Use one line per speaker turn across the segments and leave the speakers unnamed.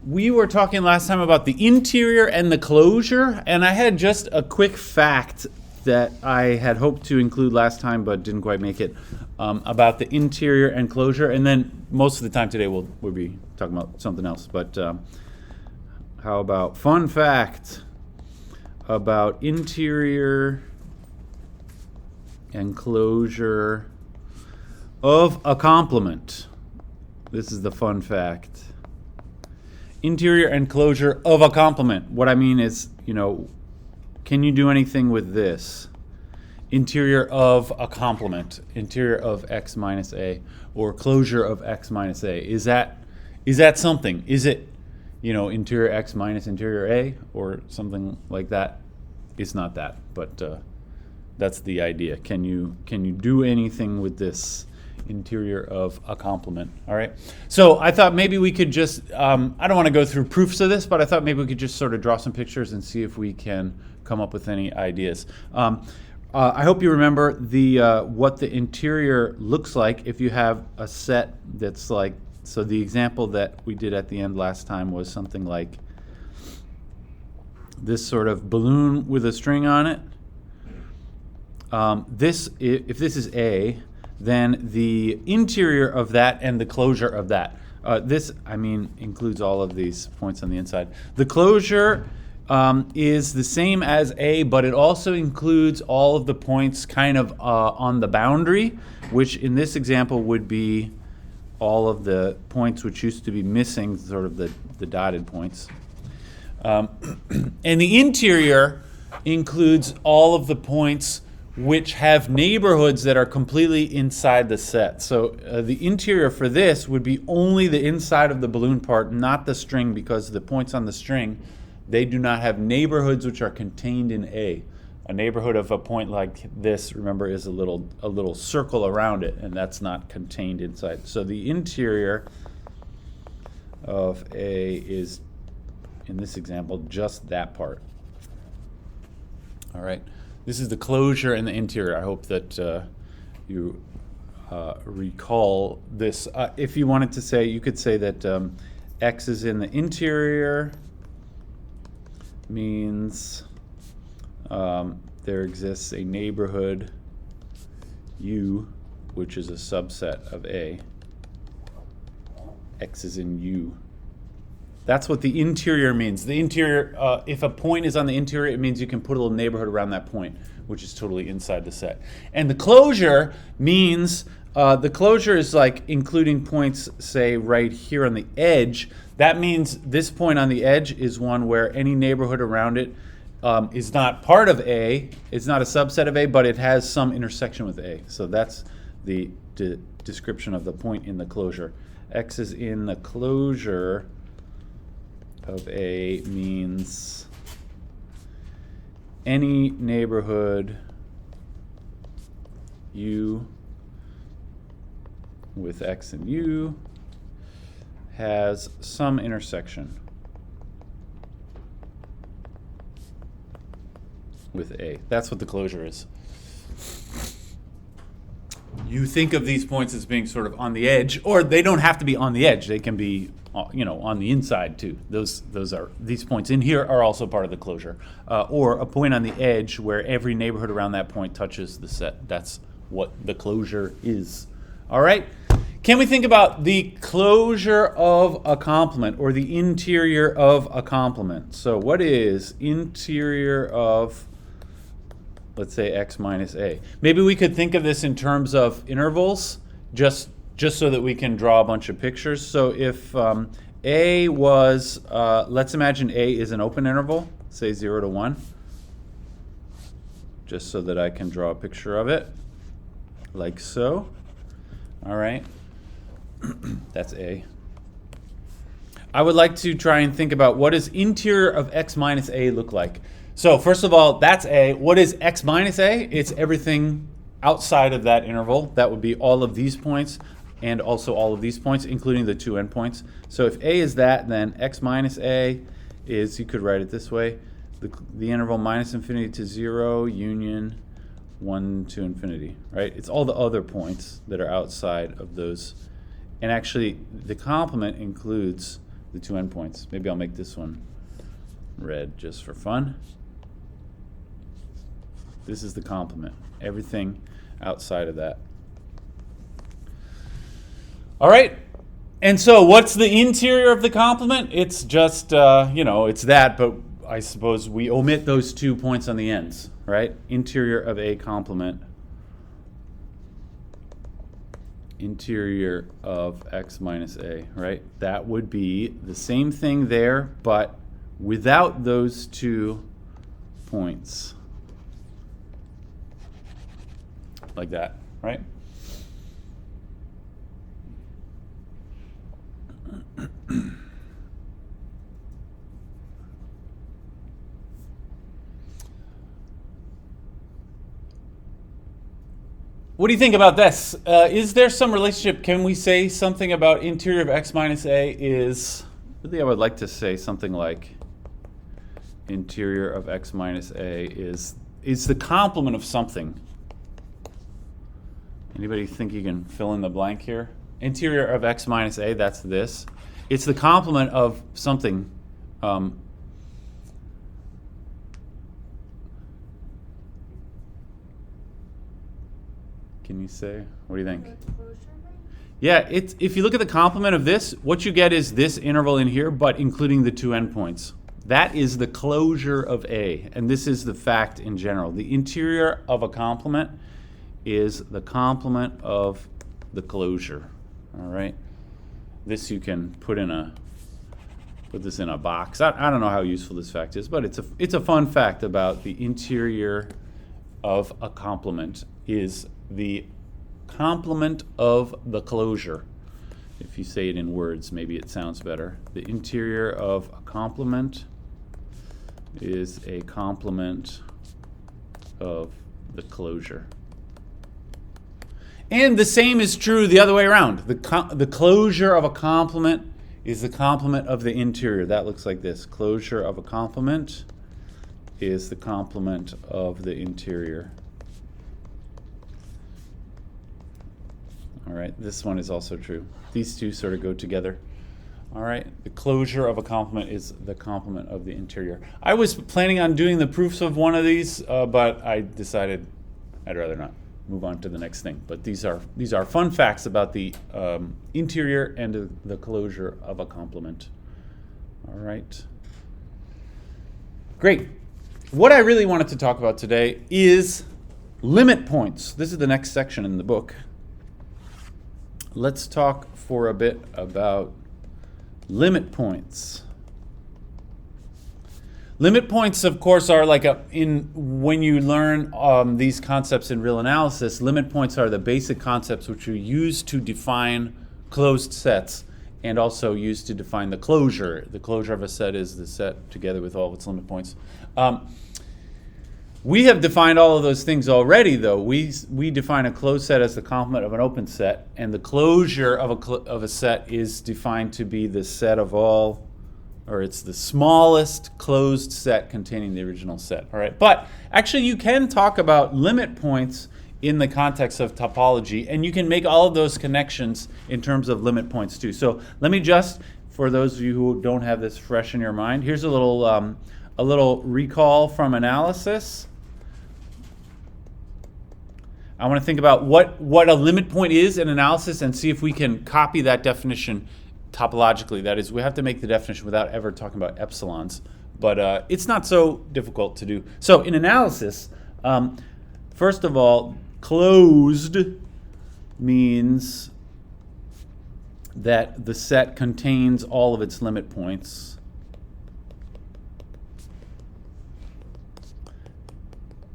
we were talking last time about the interior and the closure, and I had just a quick fact that I had hoped to include last time but didn't quite make it, about the interior and closure, and then most of the time today we'll be talking about something else. But how about fun fact about interior and closure of a complement? This is the fun fact. Interior and closure of a complement. What I mean is, can you do anything with this? Interior of a complement, interior of x minus a, or closure of x minus a. Is that something? Is it, interior x minus interior a, or something like that? It's not that, but that's the idea. Can you do anything with this interior of a complement? All right. So I thought maybe we could just, I don't want to go through proofs of this, but I thought maybe we could just sort of draw some pictures and see if we can come up with any ideas. I hope you remember what the interior looks like if you have a set that's like, so the example that we did at the end last time was something like this sort of balloon with a string on it. If this is A, then the interior of that and the closure of that. This includes all of these points on the inside. The closure is the same as A, but it also includes all of the points kind of on the boundary, which in this example would be all of the points which used to be missing, sort of the dotted points. And the interior includes all of the points which have neighborhoods that are completely inside the set. So the interior for this would be only the inside of the balloon part, not the string, because the points on the string, they do not have neighborhoods which are contained in A. A neighborhood of a point like this, remember, is a little circle around it, and that's not contained inside. So the interior of A is, in this example, just that part. All right. This is the closure and the interior. I hope that you recall this. If you wanted to say, you could say that X is in the interior means there exists a neighborhood U, which is a subset of A. X is in U. That's what the interior means. The interior, if a point is on the interior, it means you can put a little neighborhood around that point, which is totally inside the set. And the closure means, the closure is like including points, say, right here on the edge. That means this point on the edge is one where any neighborhood around it is not part of A, it's not a subset of A, but it has some intersection with A. So that's the description of the point in the closure. X is in the closure of A means any neighborhood U with X and U has some intersection with A. That's what the closure is. You think of these points as being sort of on the edge, or they don't have to be on the edge. They can be, on the inside too. These points in here are also part of the closure, or a point on the edge where every neighborhood around that point touches the set. That's what the closure is. All right. Can we think about the closure of a complement, or the interior of a complement? So what is interior of, let's say, X minus A? Maybe we could think of this in terms of intervals, just so that we can draw a bunch of pictures. So if A was, let's imagine A is an open interval, say 0 to 1, just so that I can draw a picture of it, like so. All right. That's A. I would like to try and think about what does interior of X minus A look like. So first of all, that's A. What is X minus A? It's everything outside of that interval. That would be all of these points and also all of these points, including the two endpoints. So if A is that, then X minus A is, you could write it this way, the interval minus infinity to 0 union 1 to infinity, right? It's all the other points that are outside of those. And actually, the complement includes the two endpoints. Maybe I'll make this one red just for fun. This is the complement. Everything outside of that. All right. And so what's the interior of the complement? It's just, it's that, but I suppose we omit those 2 points on the ends, right? Interior of a complement. Interior of x minus a, right? That would be the same thing there, but without those 2 points. Like that, right? What do you think about this? Is there some relationship? Can we say something about interior of x minus a is, really I would like to say something like interior of x minus a is the complement of something. Anybody think you can fill in the blank here? Interior of x minus a, that's this. It's the complement of something. Can you say? What do you think? Yeah, if you look at the complement of this, what you get is this interval in here, but including the 2 endpoints. That is the closure of A, and this is the fact in general. The interior of a complement is the complement of the closure. All right. This you can put this in a box. I don't know how useful this fact is, but it's a fun fact about the interior of a complement is the complement of the closure. If you say it in words, maybe it sounds better. The interior of a complement is a complement of the closure. And the same is true the other way around. The closure of a complement is the complement of the interior. That looks like this. Closure of a complement is the complement of the interior. All right, this one is also true. These two sort of go together. All right, the closure of a complement is the complement of the interior. I was planning on doing the proofs of one of these, but I decided I'd rather not. Move on to the next thing. But these are fun facts about the interior and the closure of a complement. All right. Great. What I really wanted to talk about today is limit points. This is the next section in the book. Let's talk for a bit about limit points. Limit points, of course, are like when you learn these concepts in real analysis, limit points are the basic concepts which you use to define closed sets and also used to define the closure. The closure of a set is the set together with all of its limit points. We have defined all of those things already, though. We define a closed set as the complement of an open set, and the closure of a set is defined to be the set of all, or it's the smallest closed set containing the original set. All right, but actually you can talk about limit points in the context of topology, and you can make all of those connections in terms of limit points too. So let me just, for those of you who don't have this fresh in your mind, here's a little recall from analysis. I want to think about what a limit point is in analysis and see if we can copy that definition topologically. That is, we have to make the definition without ever talking about epsilons, but it's not so difficult to do. So in analysis, first of all, closed means that the set contains all of its limit points.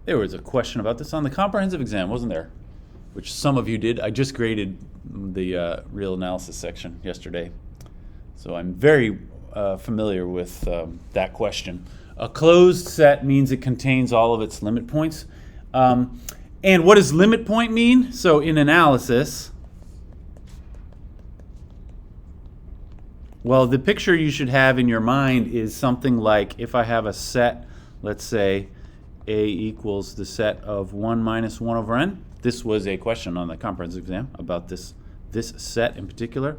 There was a question about this on the comprehensive exam, wasn't there? Which some of you did. I just graded the real analysis section yesterday. So I'm very familiar with that question. A closed set means it contains all of its limit points. And what does limit point mean? So in analysis, well, the picture you should have in your mind is something like if I have a set, let's say, A equals the set of 1 minus 1 over n. This was a question on the comprehensive exam about this this set in particular.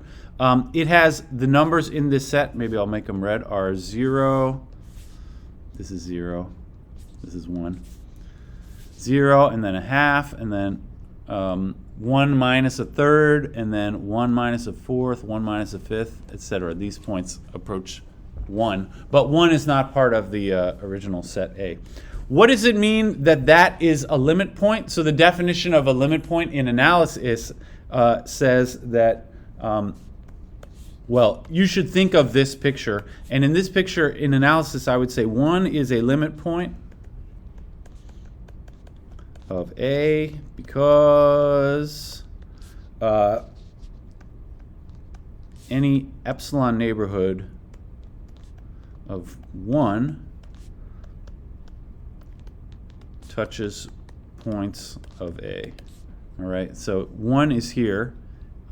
It has the numbers in this set, maybe I'll make them red, are 0, this is 0, this is 1, 0, and then a half, and then 1 minus a third, and then 1 minus a fourth, 1 minus a fifth, etc. These points approach 1, but 1 is not part of the original set A. What does it mean that that is a limit point? So the definition of a limit point in analysis says that, well, you should think of this picture. And in this picture, in analysis, I would say 1 is a limit point of A because any epsilon neighborhood of 1 touches points of A. All right, so 1 is here,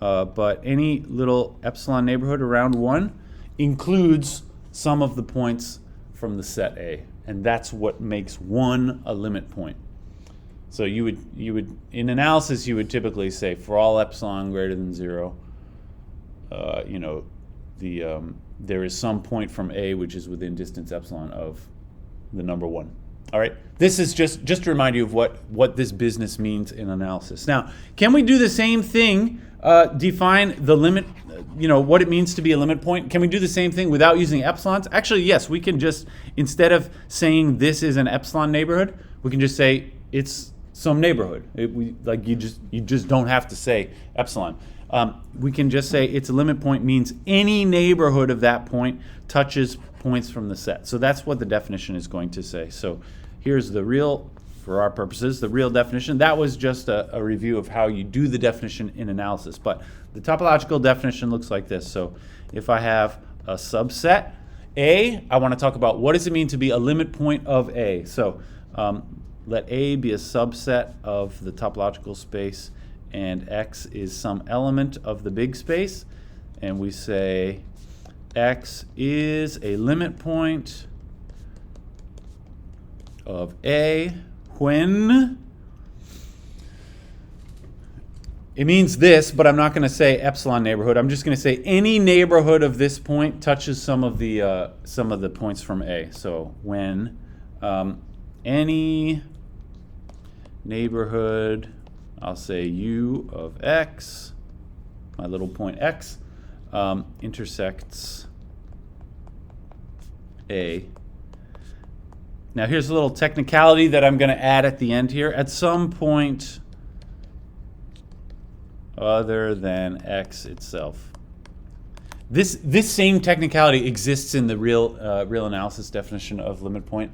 but any little epsilon neighborhood around 1 includes some of the points from the set A, and that's what makes 1 a limit point. So you would in analysis you would typically say for all epsilon greater than 0, you know, there is some point from A which is within distance epsilon of the number 1. All right, this is just to remind you of what this business means in analysis. Now, can we do the same thing, define the limit, you know, what it means to be a limit point? Can we do the same thing without using epsilons? Actually, yes, we can just, instead of saying this is an epsilon neighborhood, we can just say it's some neighborhood. You just don't have to say epsilon. We can just say it's a limit point means any neighborhood of that point touches points from the set. So that's what the definition is going to say. So here's the real, for our purposes, the real definition. That was just a review of how you do the definition in analysis. But the topological definition looks like this. So if I have a subset A, I want to talk about what does it mean to be a limit point of A. So let A be a subset of the topological space, and X is some element of the big space. And we say X is a limit point of A when it means this, but I'm not going to say epsilon neighborhood. I'm just going to say any neighborhood of this point touches some of the points from A. So when any neighborhood, I'll say U of X, my little point X, intersects A. Now here's a little technicality that I'm going to add at the end here. At some point other than X itself. This same technicality exists in the real analysis definition of limit point.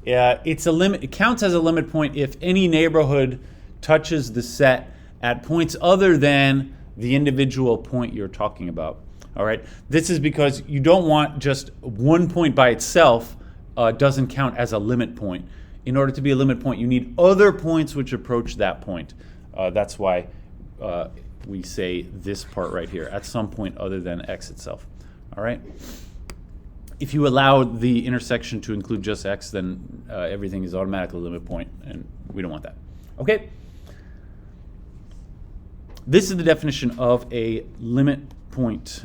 It's a limit. It counts as a limit point if any neighborhood touches the set at points other than the individual point you're talking about. All right. This is because you don't want just one point by itself doesn't count as a limit point. In order to be a limit point, you need other points which approach that point. That's why we say this part right here, at some point other than X itself. All right. If you allow the intersection to include just X, then everything is automatically a limit point, and we don't want that. Okay. This is the definition of a limit point.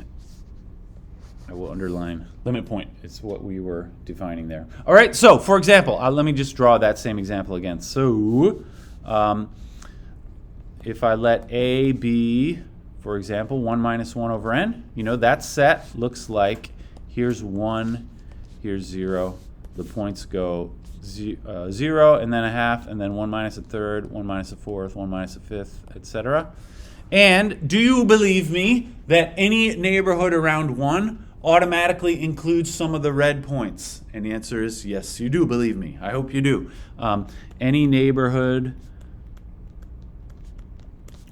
I will underline limit point. It's what we were defining there. All right, so for example, let me just draw that same example again. So if I let A be, for example, 1 minus 1 over n, you know, that set looks like here's 1, here's 0. The points go 0, and then a half, and then 1 minus a third, 1 minus a fourth, 1 minus a fifth, etc. And do you believe me that any neighborhood around 1 automatically includes some of the red points? And the answer is yes, you do believe me. I hope you do. Any neighborhood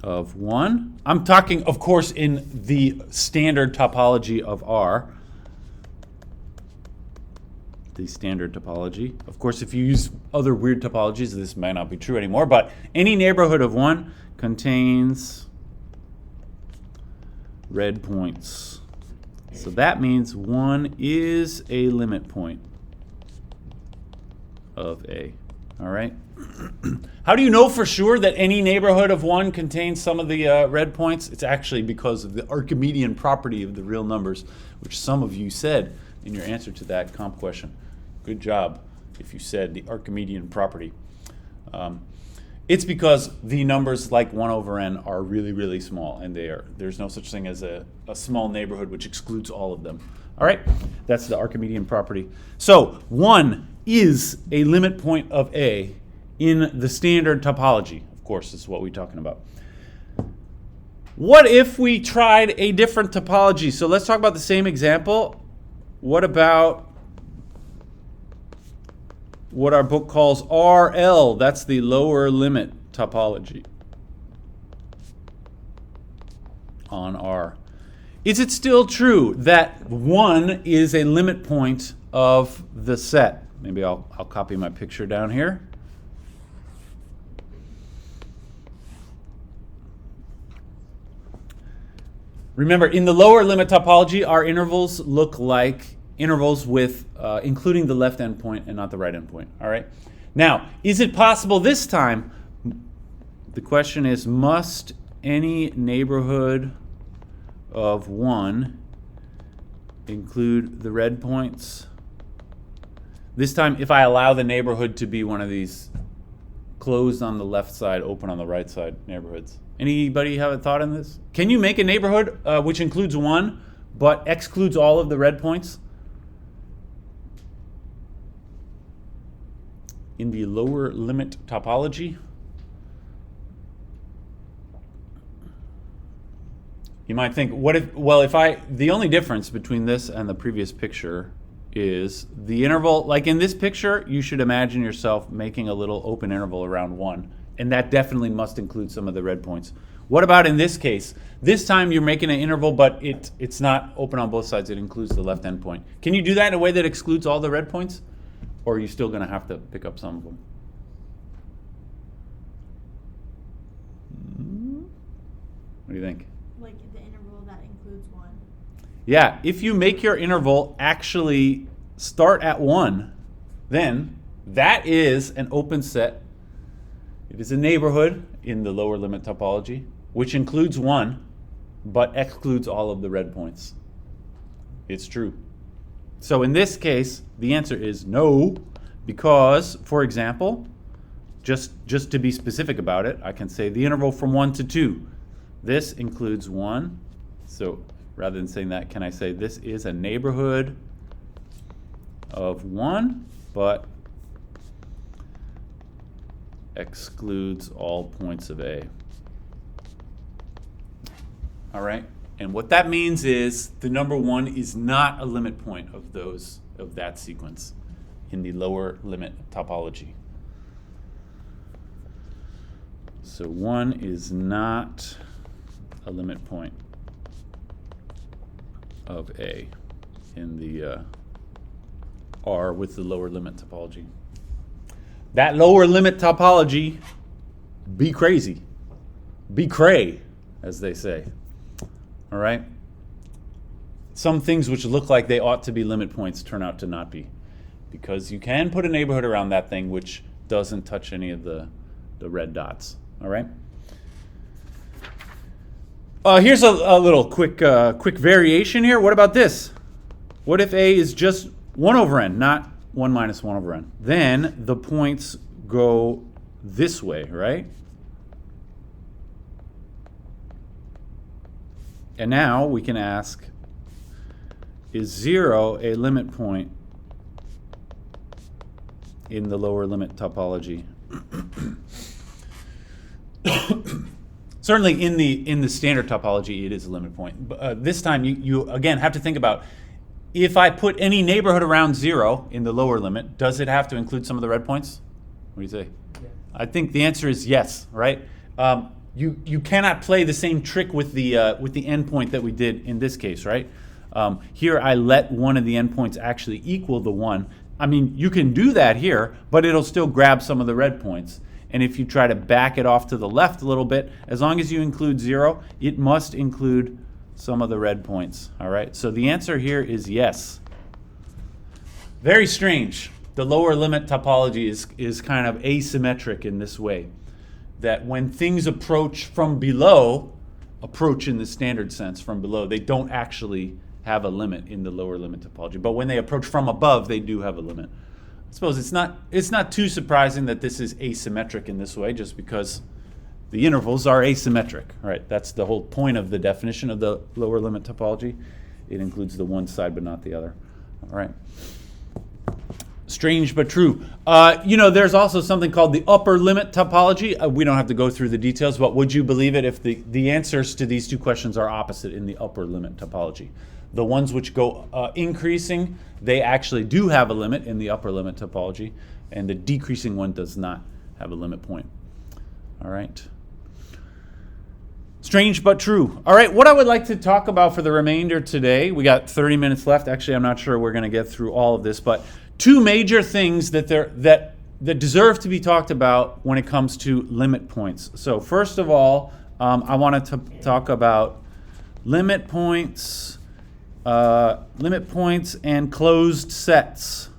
of 1. I'm talking, of course, in the standard topology of R. The standard topology. Of course, if you use other weird topologies, this might not be true anymore, but any neighborhood of 1 contains red points. So that means 1 is a limit point of A. All right. How do you know for sure that any neighborhood of 1 contains some of the red points? It's actually because of the Archimedean property of the real numbers, which some of you said in your answer to that comp question. Good job if you said the Archimedean property. It's because the numbers like 1 over n are really, really small, and there's no such thing as a small neighborhood which excludes all of them. All right, that's the Archimedean property. So 1 is a limit point of A in the standard topology. Of course, this is what we're talking about. What if we tried a different topology? So let's talk about the same example. What about what our book calls RL? That's the lower limit topology on R. Is it still true that 1 is a limit point of the set? Maybe I'll copy my picture down here. Remember, in the lower limit topology, our intervals look like intervals with including the left endpoint and not the right endpoint. All right. Now, is it possible this time? The question is, must any neighborhood of 1 include the red points? This time, if I allow the neighborhood to be one of these closed on the left side, open on the right side neighborhoods. Anybody have a thought on this? Can you make a neighborhood which includes 1 but excludes all of the red points? In the lower limit topology? You might think, what if, well, the only difference between this and the previous picture is the interval, like in this picture, you should imagine yourself making a little open interval around 1, and that definitely must include some of the red points. What about in this case? This time you're making an interval, but it's not open on both sides, it includes the left endpoint. Can you do that in a way that excludes all the red points? Or are you still going to have to pick up some of them? What do you think?
Like the interval that includes 1.
Yeah, if you make your interval actually start at 1, then that is an open set. It is a neighborhood in the lower limit topology, which includes 1, but excludes all of the red points. It's true. So in this case, the answer is no, because, for example, just to be specific about it, I can say the interval from 1 to 2. This includes 1. So rather than saying that, can I say this is a neighborhood of 1, but excludes all points of A. All right? And what that means is the number 1 is not a limit point of that sequence in the lower limit topology. So 1 is not a limit point of A in the R with the lower limit topology. That lower limit topology, be crazy. Be cray, as they say. All right? Some things which look like they ought to be limit points turn out to not be, because you can put a neighborhood around that thing which doesn't touch any of the red dots. All right? Here's a little quick variation here. What about this? What if A is just 1 over n, not 1 minus 1 over n? Then the points go this way, right? And now we can ask, is 0 a limit point in the lower limit topology? Certainly in the standard topology, it is a limit point. But this time, you again have to think about, if I put any neighborhood around 0 in the lower limit, does it have to include some of the red points? What do you say? Yeah. I think the answer is yes, right? You cannot play the same trick with the endpoint that we did in this case, right? Here I let one of the endpoints actually equal the 1. I mean, you can do that here, but it'll still grab some of the red points. And if you try to back it off to the left a little bit, as long as you include 0, it must include some of the red points. All right, so the answer here is yes. Very strange. the lower limit topology is kind of asymmetric in this way, that when things approach from below, approach in the standard sense from below, they don't actually have a limit in the lower limit topology. But when they approach from above, they do have a limit. I suppose it's not too surprising that this is asymmetric in this way, just because the intervals are asymmetric, right? That's the whole point of the definition of the lower limit topology. It includes the one side but not the other. All right. Strange but true. There's also something called the upper limit topology. We don't have to go through the details, but would you believe it if the answers to these two questions are opposite in the upper limit topology? The ones which go increasing, they actually do have a limit in the upper limit topology, and the decreasing one does not have a limit point. All right. Strange but true. All right, what I would like to talk about for the remainder today, we got 30 minutes left. Actually, I'm not sure we're going to get through all of this, but two major things that deserve to be talked about when it comes to limit points. So first of all, I want to talk about limit points and closed sets.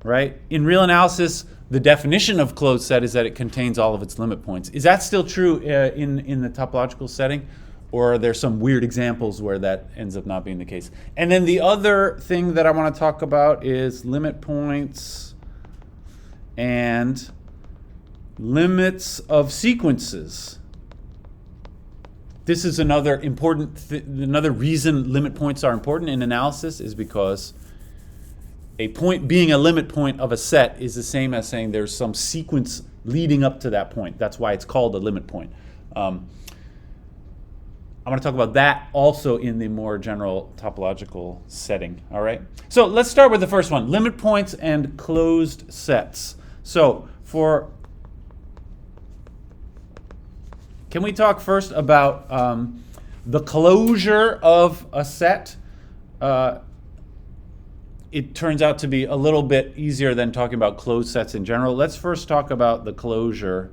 Right? In real analysis, the definition of closed set is that it contains all of its limit points. Is that still true in the topological setting? Or are there some weird examples where that ends up not being the case? And then the other thing that I want to talk about is limit points and limits of sequences. This is another another reason limit points are important in analysis, is because a point being a limit point of a set is the same as saying there's some sequence leading up to that point. That's why it's called a limit point. I'm going to talk about that also in the more general topological setting. All right. So let's start with the first one: limit points and closed sets. So can we talk first about the closure of a set? It turns out to be a little bit easier than talking about closed sets in general. Let's first talk about the closure.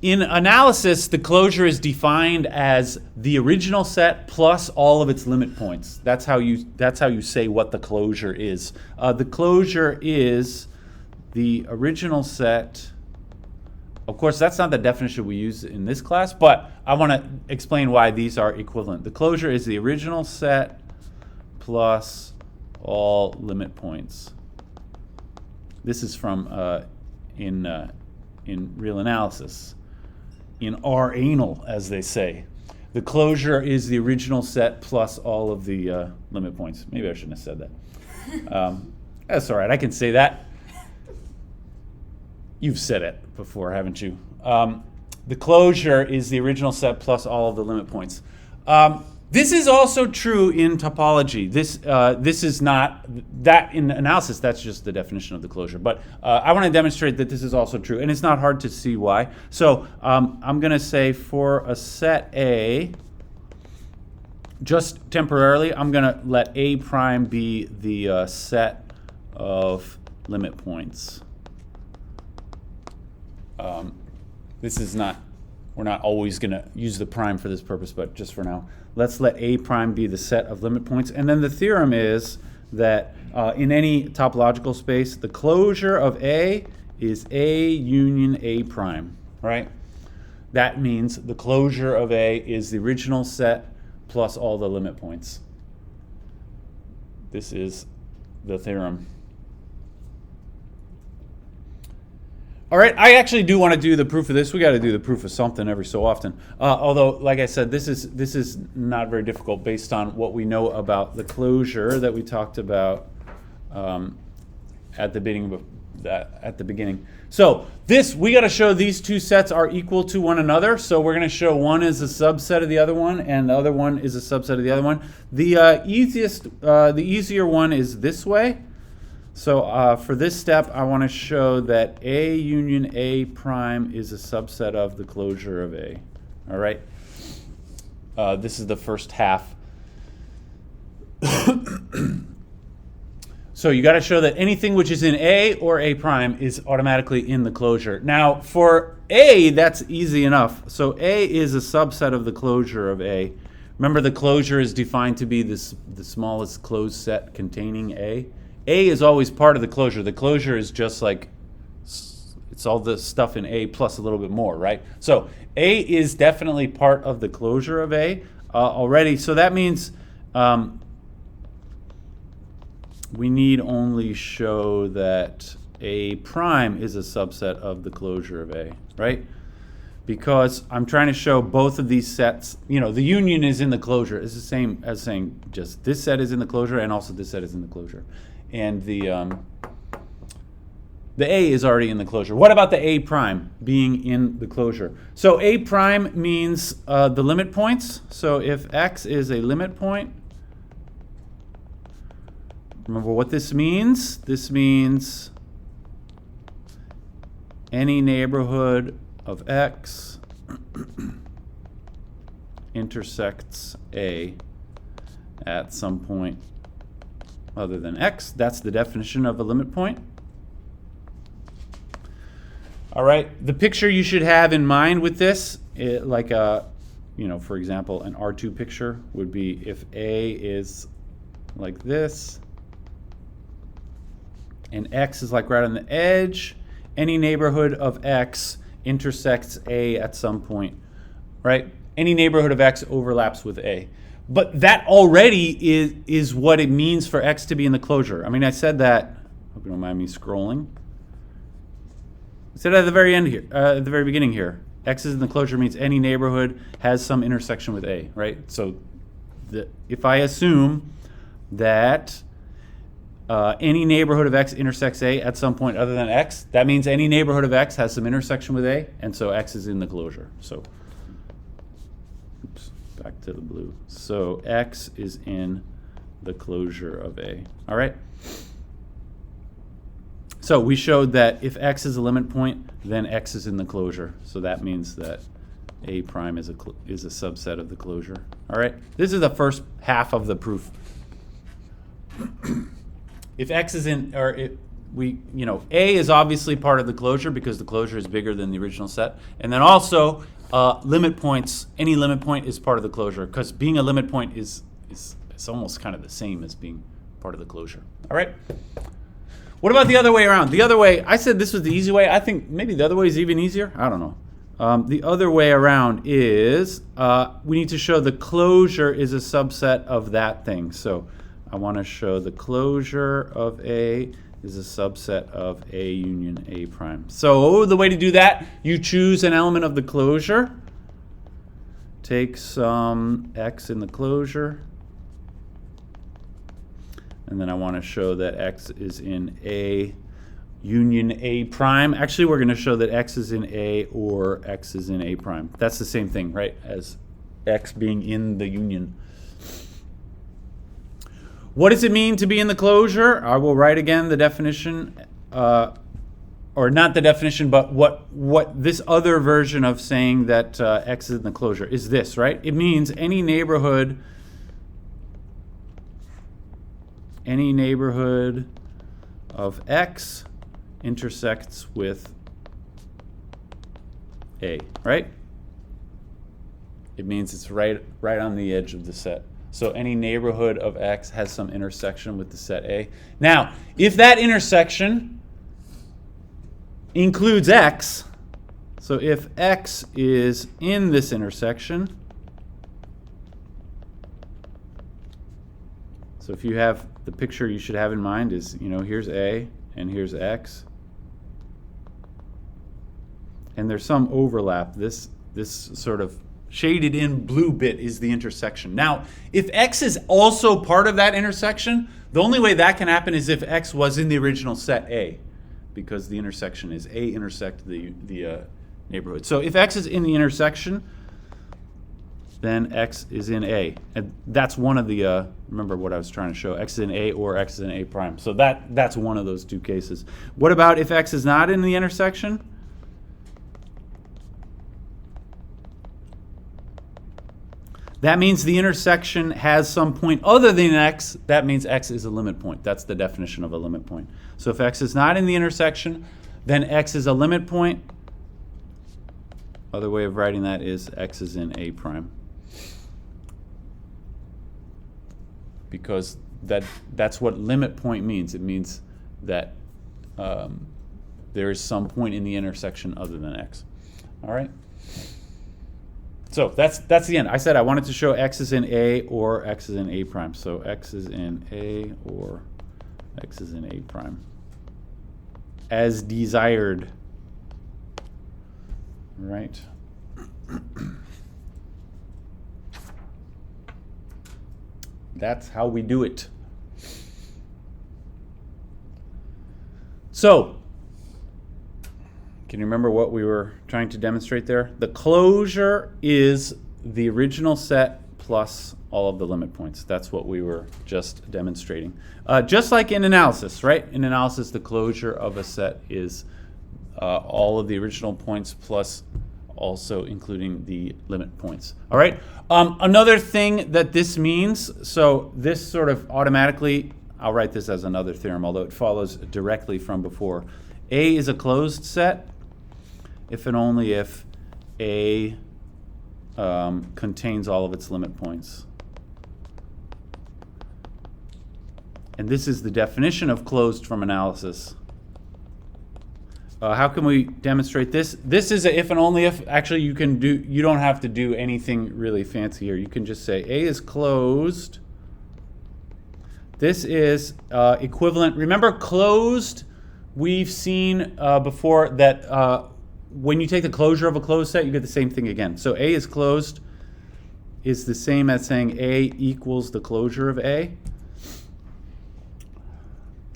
In analysis, the closure is defined as the original set plus all of its limit points. That's how you say what the closure is. The closure is the original set. Of course, that's not the definition we use in this class, but I want to explain why these are equivalent. The closure is the original set plus all limit points. This is from in real analysis. In R anal, as they say. The closure is the original set plus all of the limit points. Maybe I shouldn't have said that. That's all right, I can say that. You've said it before, haven't you? The closure is the original set plus all of the limit points. This is also true in topology. This is not that in analysis. That's just the definition of the closure. But I want to demonstrate that this is also true, and it's not hard to see why. So I'm going to say for a set A, just temporarily, I'm going to let A prime be the set of limit points. This is not. We're not always going to use the prime for this purpose, but just for now, let's let A prime be the set of limit points. And then the theorem is that in any topological space, the closure of A is A union A prime, right? That means the closure of A is the original set plus all the limit points. This is the theorem. All right, I actually do want to do the proof of this. We got to do the proof of something every so often. Although, like I said, this is not very difficult based on what we know about the closure that we talked about at the beginning. So we got to show these two sets are equal to one another. So we're going to show one is a subset of the other one, and the other one is a subset of the other one. The easier one is this way. So for this step, I want to show that A union A prime is a subset of the closure of A. All right? This is the first half. So you got to show that anything which is in A or A prime is automatically in the closure. Now, for A, that's easy enough. So A is a subset of the closure of A. Remember, the closure is defined to be the smallest closed set containing A. A is always part of the closure. The closure is just like, it's all the stuff in A plus a little bit more, right? So A is definitely part of the closure of A already. So that means we need only show that A prime is a subset of the closure of A, right? Because I'm trying to show both of these sets, you know, the union is in the closure. It's the same as saying just this set is in the closure and also this set is in the closure. And the A is already in the closure. What about the A prime being in the closure? So A prime means the limit points. So if X is a limit point, remember what this means? This means any neighborhood of X intersects A at some point other than X. That's the definition of a limit point. All right, the picture you should have in mind with this, like a, you know, for example, an R2 picture would be if A is like this and X is like right on the edge, any neighborhood of X intersects A at some point, right? Any neighborhood of X overlaps with A. But that already is what it means for X to be in the closure. I mean, I said that, hope you don't mind me scrolling. I said at the very end here, at the very beginning here, X is in the closure means any neighborhood has some intersection with A, right? So if I assume that any neighborhood of X intersects A at some point other than X, that means any neighborhood of X has some intersection with A, and so X is in the closure. So, oops, back to the blue. So X is in the closure of A. All right? So we showed that if X is a limit point, then X is in the closure. So that means that A prime is a subset of the closure. All right? This is the first half of the proof. If X is in, or if we, you know, A is obviously part of the closure because the closure is bigger than the original set. And then also limit points, any limit point is part of the closure because being a limit point is almost kind of the same as being part of the closure. All right? What about the other way around? The other way, I said this was the easy way. I think maybe the other way is even easier. I don't know. The other way around is we need to show the closure is a subset of that thing. So I want to show the closure of A is a subset of A union A prime. So the way to do that, you choose an element of the closure, take some X in the closure, and then I want to show that X is in A union A prime. Actually, we're going to show that X is in A or X is in A prime. That's the same thing, right, as X being in the union. What does it mean to be in the closure? I will write again the definition, or not the definition, but what this other version of saying that X is in the closure is this, right? It means any neighborhood of X intersects with A, right? It means it's right on the edge of the set. So any neighborhood of X has some intersection with the set A. Now, if that intersection includes X, so if X is in this intersection, so if you have the picture you should have in mind is, you know, here's A and here's X. And there's some overlap. This sort of shaded in blue bit is the intersection. Now, if X is also part of that intersection, the only way that can happen is if X was in the original set A, because the intersection is A intersect the neighborhood. So if X is in the intersection, then X is in A. And that's one of the, remember what I was trying to show, X is in A or X is in A prime. So that's one of those two cases. What about if X is not in the intersection? That means the intersection has some point other than X. That means X is a limit point. That's the definition of a limit point. So if X is not in the intersection, then X is a limit point. Other way of writing that is X is in A prime. because that's what limit point means. It means that there is some point in the intersection other than x. All right? So that's the end. I said I wanted to show x is in A or x is in A prime. So x is in A or x is in A prime. As desired. Right? That's how we do it. So, can you remember what we were trying to demonstrate there? The closure is the original set plus all of the limit points. That's what we were just demonstrating. Just like in analysis, right? In analysis, the closure of a set is all of the original points plus also including the limit points. All right? Another thing that this means, so this sort of automatically, I'll write this as another theorem, although it follows directly from before. A is a closed set if and only if A contains all of its limit points. And this is the definition of closed from analysis. How can we demonstrate this? This is a if and only if. Actually, you don't have to do anything really fancy here. You can just say A is closed. This is equivalent. Remember, closed, we've seen before that when you take the closure of a closed set, you get the same thing again. So A is closed is the same as saying A equals the closure of A.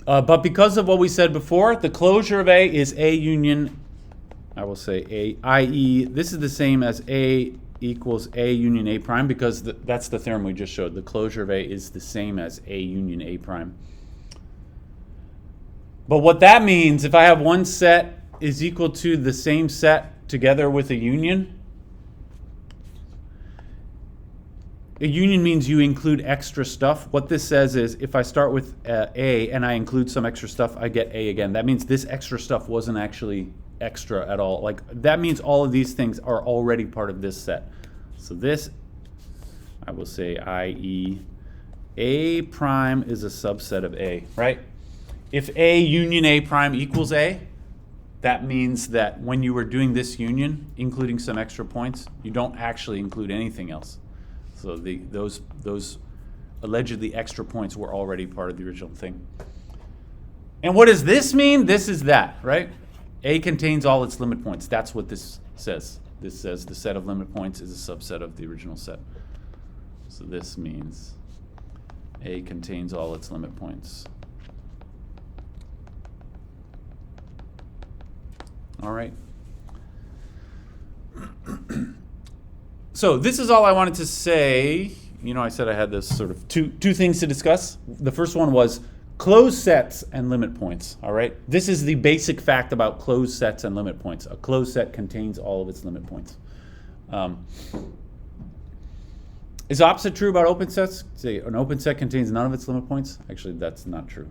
But because of what we said before, the closure of A is A union, I will say A, i.e. this is the same as A equals A union A prime, because that's the theorem we just showed. The closure of A is the same as A union A prime. But what that means, if I have one set is equal to the same set together with a union means you include extra stuff. What this says is if I start with A and I include some extra stuff, I get A again. That means this extra stuff wasn't actually extra at all. Like, that means all of these things are already part of this set. So this, I will say, i.e. A prime is a subset of A, right? If A union A prime equals A, that means that when you were doing this union, including some extra points, you don't actually include anything else. So those allegedly extra points were already part of the original thing. And what does this mean? This is that, right? A contains all its limit points. That's what this says. This says the set of limit points is a subset of the original set. So this means A contains all its limit points. All right. So this is all I wanted to say. You know, I said I had this sort of two things to discuss. The first one was closed sets and limit points. All right. This is the basic fact about closed sets and limit points. A closed set contains all of its limit points. Is the opposite true about open sets? Say an open set contains none of its limit points? Actually, that's not true.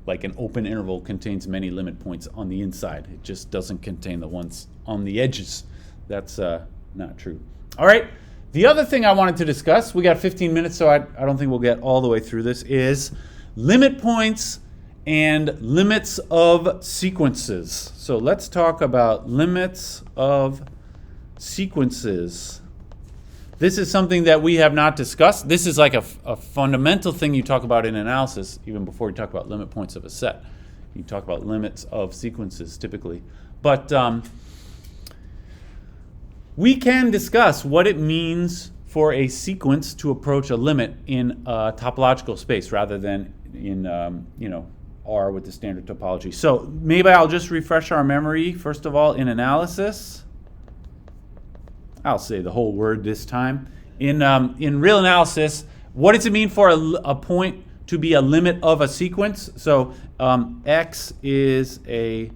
Like an open interval contains many limit points on the inside. It just doesn't contain the ones on the edges. That's not true. All right. The other thing I wanted to discuss, we got 15 minutes, so I don't think we'll get all the way through this, is limit points and limits of sequences. So let's talk about limits of sequences. This is something that we have not discussed. This is like a fundamental thing you talk about in analysis, even before you talk about limit points of a set. You talk about limits of sequences typically. But we can discuss what it means for a sequence to approach a limit in a topological space rather than in R with the standard topology. So maybe I'll just refresh our memory. First of all, in analysis, I'll say the whole word this time. In real analysis, what does it mean for a point to be a limit of a sequence? So X is a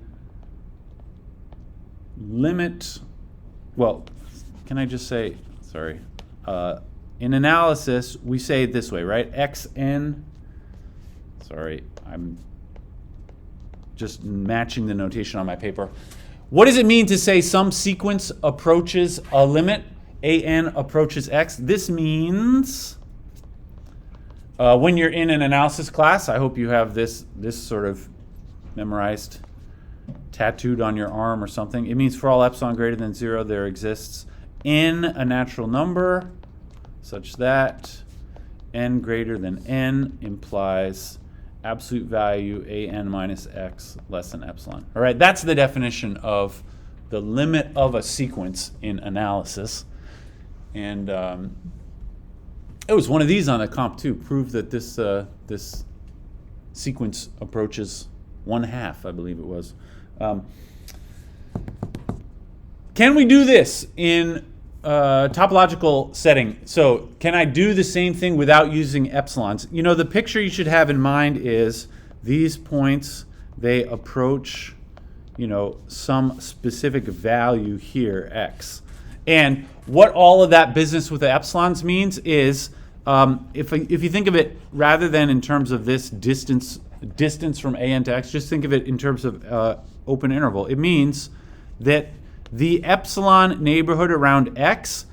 limit. Well, can I just say, sorry. In analysis, we say it this way, right? Xn, sorry, I'm just matching the notation on my paper. What does it mean to say some sequence approaches a limit? An approaches X. This means When you're in an analysis class, I hope you have this sort of memorized, tattooed on your arm or something. It means for all epsilon greater than 0, there exists n a natural number such that n greater than n implies absolute value an minus x less than epsilon. All right, that's the definition of the limit of a sequence in analysis. And it was one of these on the comp too. Prove that this this sequence approaches 1/2, I believe it was. Can we do this in topological setting? So can I do the same thing without using epsilons? You know, the picture you should have in mind is these points, they approach, you know, some specific value here, x. And what all of that business with the epsilons means is, if you think of it rather than in terms of this distance from an to x, just think of it in terms of open interval. It means that the epsilon neighborhood around x,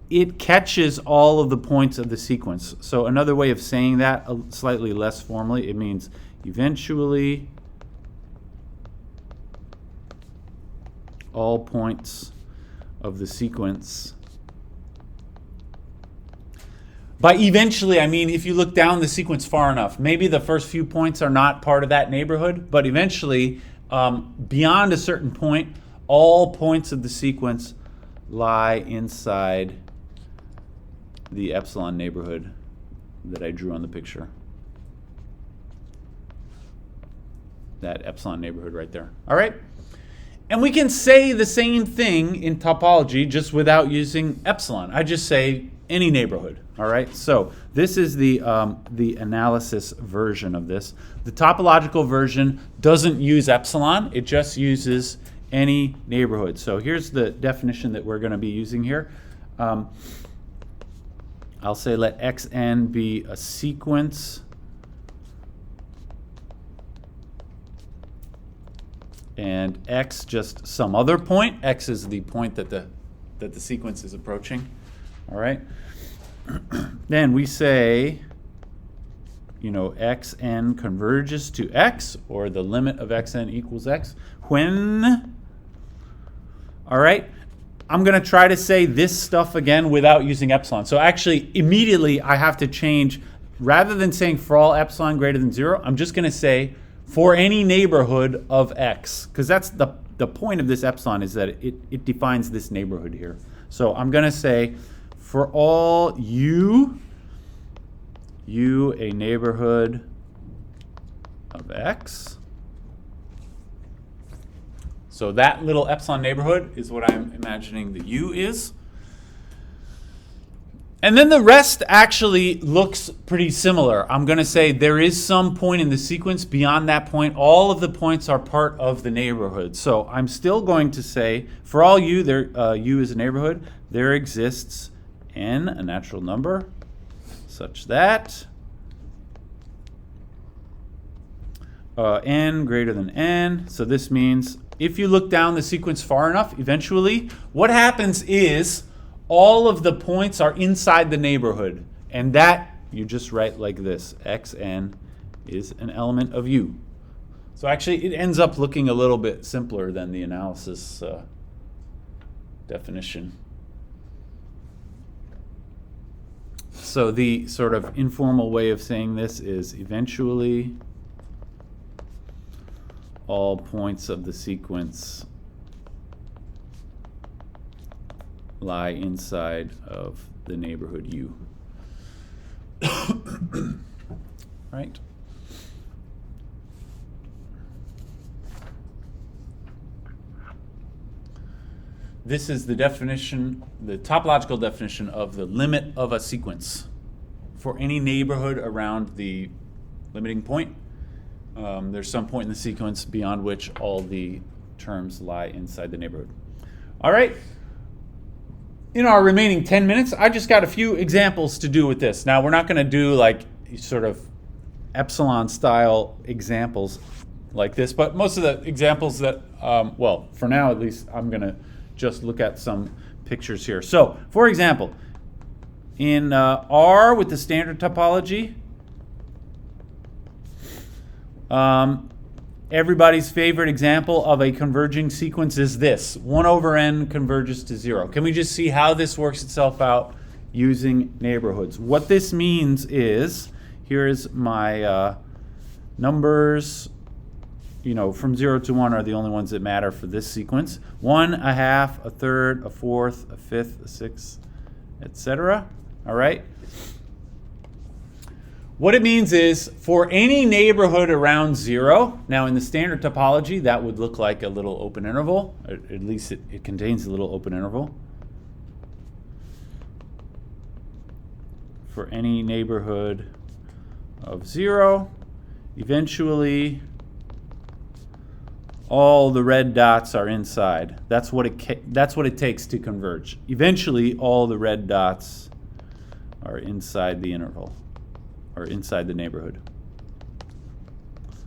it catches all of the points of the sequence. So another way of saying that, slightly less formally, it means eventually all points of the sequence. By eventually, I mean if you look down the sequence far enough. Maybe the first few points are not part of that neighborhood, but eventually, beyond a certain point, all points of the sequence lie inside the epsilon neighborhood that I drew on the picture. That epsilon neighborhood right there. All right? And we can say the same thing in topology just without using epsilon. I just say any neighborhood. All right? So this is the analysis version of this. The topological version doesn't use epsilon. It just uses any neighborhood. So here's the definition that we're going to be using here. I'll say let xn be a sequence and x just some other point. X is the point that the sequence is approaching. All right. Then we say, you know, xn converges to x, or the limit of xn equals x, when, all right, I'm going to try to say this stuff again without using epsilon. So actually, immediately I have to change, rather than saying for all epsilon greater than 0, I'm just going to say for any neighborhood of x, because that's the point of this epsilon, is that it defines this neighborhood here. So I'm going to say for all u a neighborhood of x. So that little epsilon neighborhood is what I'm imagining the u is. And then the rest actually looks pretty similar. I'm going to say there is some point in the sequence. Beyond that point, all of the points are part of the neighborhood. So I'm still going to say for all u, u is a neighborhood, there exists n, a natural number, such that n greater than n. So this means if you look down the sequence far enough, eventually, what happens is all of the points are inside the neighborhood. And that you just write like this. xn is an element of u. So actually, it ends up looking a little bit simpler than the analysis definition. So the sort of informal way of saying this is eventually all points of the sequence lie inside of the neighborhood u. Right? This is the definition, the topological definition of the limit of a sequence for any neighborhood around the limiting point. There's some point in the sequence beyond which all the terms lie inside the neighborhood. All right. In our remaining 10 minutes, I just got a few examples to do with this. Now, we're not going to do like sort of epsilon style examples like this, but most of the examples that, well, for now at least, I'm going to just look at some pictures here. So, for example, in R with the standard topology, everybody's favorite example of a converging sequence is this. 1 over n converges to 0. Can we just see how this works itself out using neighborhoods? What this means is, here is my numbers, from 0 to 1 are the only ones that matter for this sequence. 1, a half, a third, a fourth, a fifth, a sixth, etc. All right? What it means is, for any neighborhood around 0, now in the standard topology, that would look like a little open interval. At least it contains a little open interval. For any neighborhood of 0, eventually all the red dots are inside. That's what it takes to converge. Eventually, all the red dots are inside the interval, or inside the neighborhood.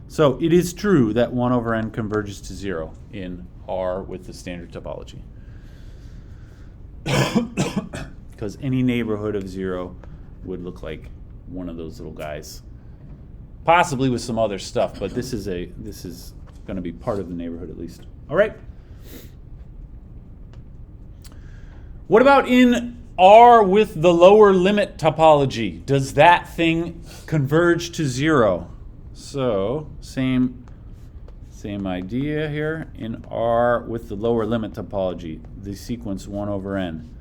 So it is true that 1 over n converges to 0 in R with the standard topology. Because any neighborhood of 0 would look like one of those little guys. Possibly with some other stuff, but this is going to be part of the neighborhood at least. All right. What about in R with the lower limit topology? Does that thing converge to 0? So same idea here. In R with the lower limit topology, the sequence 1 over n.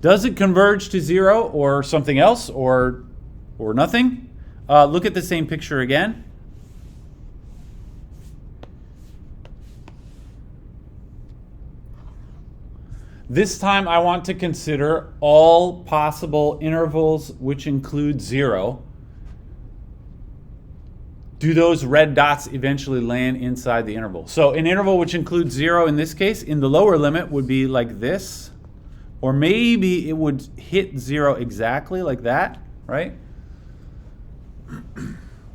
Does it converge to 0 or something else or nothing? Look at the same picture again. This time I want to consider all possible intervals which include 0. Do those red dots eventually land inside the interval? So an interval which includes 0 in this case, in the lower limit, would be like this. Or maybe it would hit 0 exactly like that, right?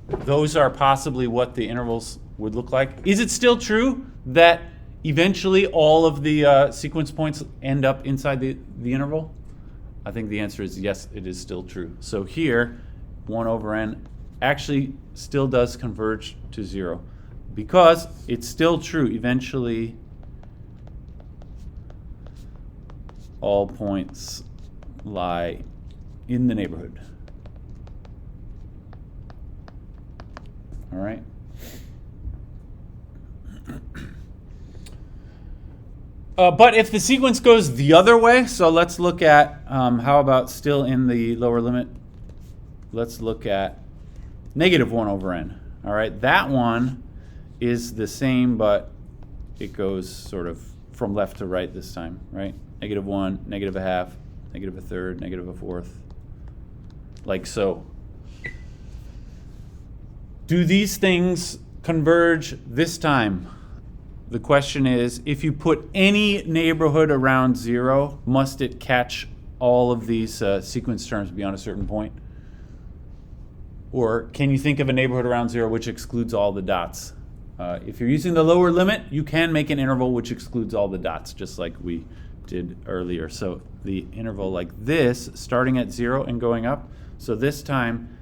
Those are possibly what the intervals would look like. Is it still true that eventually all of the sequence points end up inside the interval? I think the answer is yes, it is still true. So here, 1 over n actually still does converge to 0 because it's still true. Eventually, all points lie in the neighborhood. All right? But if the sequence goes the other way, so let's look at, how about still in the lower limit? Let's look at negative 1 over n. All right, that one is the same, but it goes sort of from left to right this time, right? Negative 1, negative a half, negative a third, negative a fourth, like so. Do these things converge this time? The question is, if you put any neighborhood around 0, must it catch all of these sequence terms beyond a certain point? Or can you think of a neighborhood around 0 which excludes all the dots? If you're using the lower limit, you can make an interval which excludes all the dots, just like we did earlier. So the interval like this, starting at 0 and going up. So this time,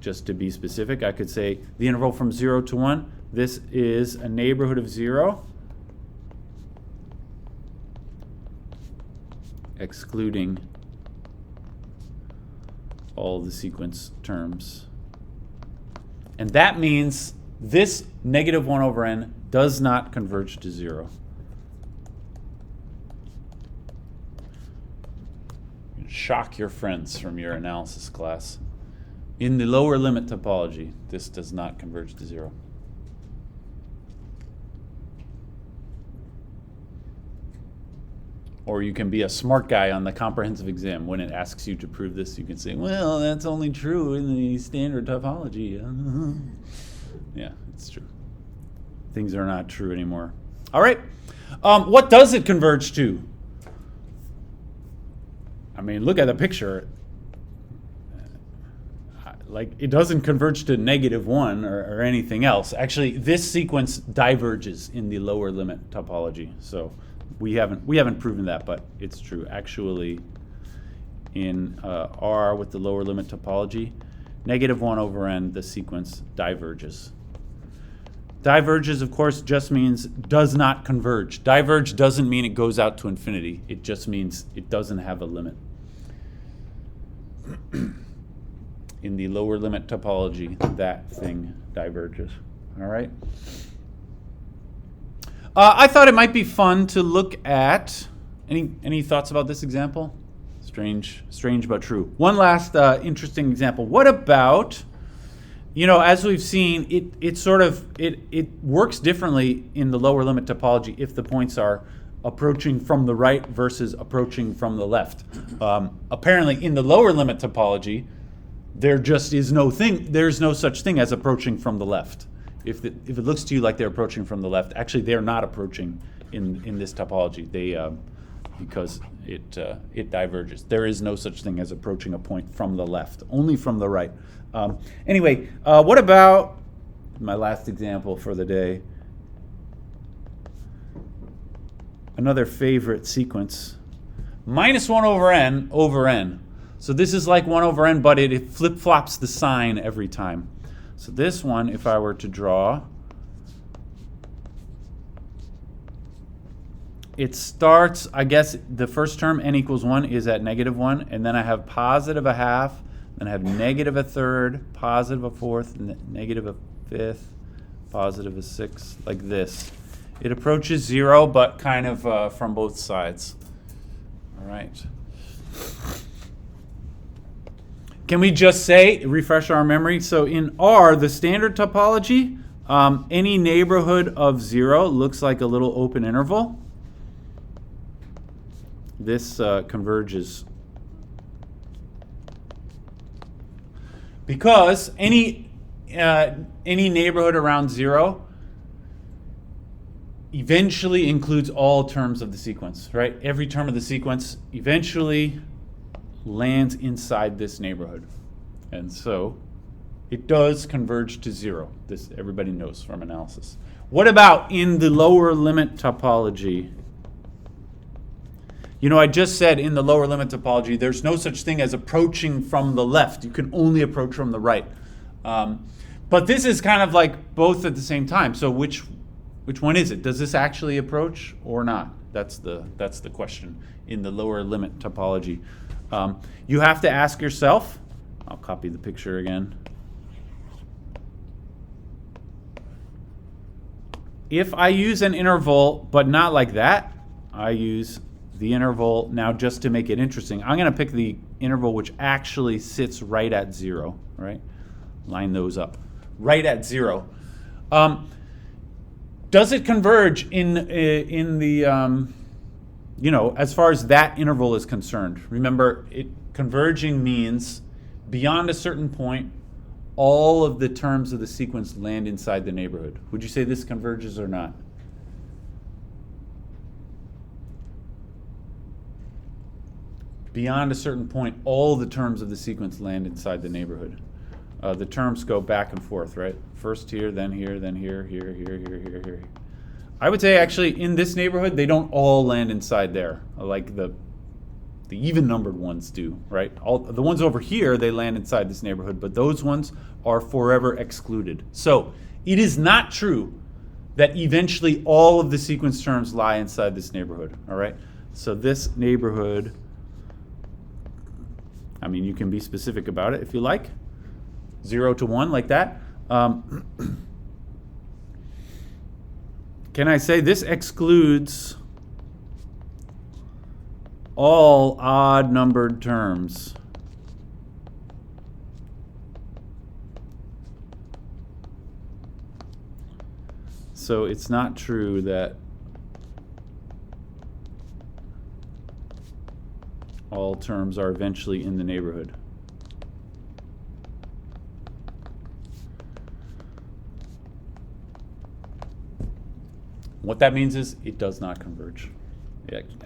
just to be specific, I could say the interval from 0 to 1, this is a neighborhood of 0, excluding all the sequence terms. And that means this negative 1 over n does not converge to 0. Shock your friends from your analysis class. In the lower limit topology, this does not converge to 0. Or you can be a smart guy on the comprehensive exam. When it asks you to prove this, you can say, well, that's only true in the standard topology. Yeah, it's true. Things are not true anymore. All right. What does it converge to? I mean, look at the picture. Like, it doesn't converge to negative 1 or anything else. Actually, this sequence diverges in the lower limit topology. So we haven't proven that, but it's true. Actually, in R with the lower limit topology, -1 over n, the sequence diverges. Diverges, of course, just means does not converge. Diverge doesn't mean it goes out to infinity. It just means it doesn't have a limit. In the lower limit topology, that thing diverges. All right? I thought it might be fun to look at, any thoughts about this example? Strange but true. One last interesting example. What about, as we've seen, it works differently in the lower limit topology if the points are approaching from the right versus approaching from the left. Apparently, in the lower limit topology, there just is there's no such thing as approaching from the left. If it looks to you like they're approaching from the left, actually they're not approaching in this topology. Because it diverges. There is no such thing as approaching a point from the left, only from the right. Anyway, what about my last example for the day? Another favorite sequence. -1 over n. So this is like 1 over n, but it flip-flops the sign every time. So this one, if I were to draw, it starts, I guess, the first term, n equals 1, is at -1, and then I have positive a half, then I have negative a third, positive a fourth, negative a fifth, positive a sixth, like this. It approaches 0, but kind of from both sides. All right. Can we just say, refresh our memory, so in R, the standard topology, any neighborhood of 0 looks like a little open interval. This converges because any neighborhood around 0 eventually includes all terms of the sequence, right? Every term of the sequence eventually lands inside this neighborhood, and so it does converge to 0. This everybody knows from analysis. What about in the lower limit topology? I just said in the lower limit topology, there's no such thing as approaching from the left. You can only approach from the right. But this is kind of like both at the same time. So which one is it? Does this actually approach or not? That's the question in the lower limit topology. You have to ask yourself. I'll copy the picture again. If I use an interval, but not like that, I use the interval now just to make it interesting. I'm going to pick the interval which actually sits right at 0, right? Line those up. Right at 0. Does it converge in the, as far as that interval is concerned? Remember, converging means beyond a certain point, all of the terms of the sequence land inside the neighborhood. Would you say this converges or not? Beyond a certain point, all the terms of the sequence land inside the neighborhood. The terms go back and forth, right? First here, then here, then here, here, here, here, here, here. I would say actually in this neighborhood, they don't all land inside there, like the even-numbered ones do, right? All the ones over here, they land inside this neighborhood, but those ones are forever excluded. So it is not true that eventually all of the sequence terms lie inside this neighborhood, all right? So this neighborhood, I mean, you can be specific about it if you like. 0 to 1, like that. Can I say this excludes all odd numbered terms? So it's not true that all terms are eventually in the neighborhood. What that means is it does not converge.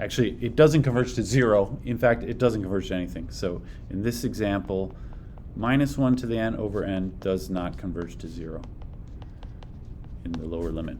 Actually, it doesn't converge to 0. In fact, it doesn't converge to anything. So in this example, -1 to the n over n does not converge to 0 in the lower limit.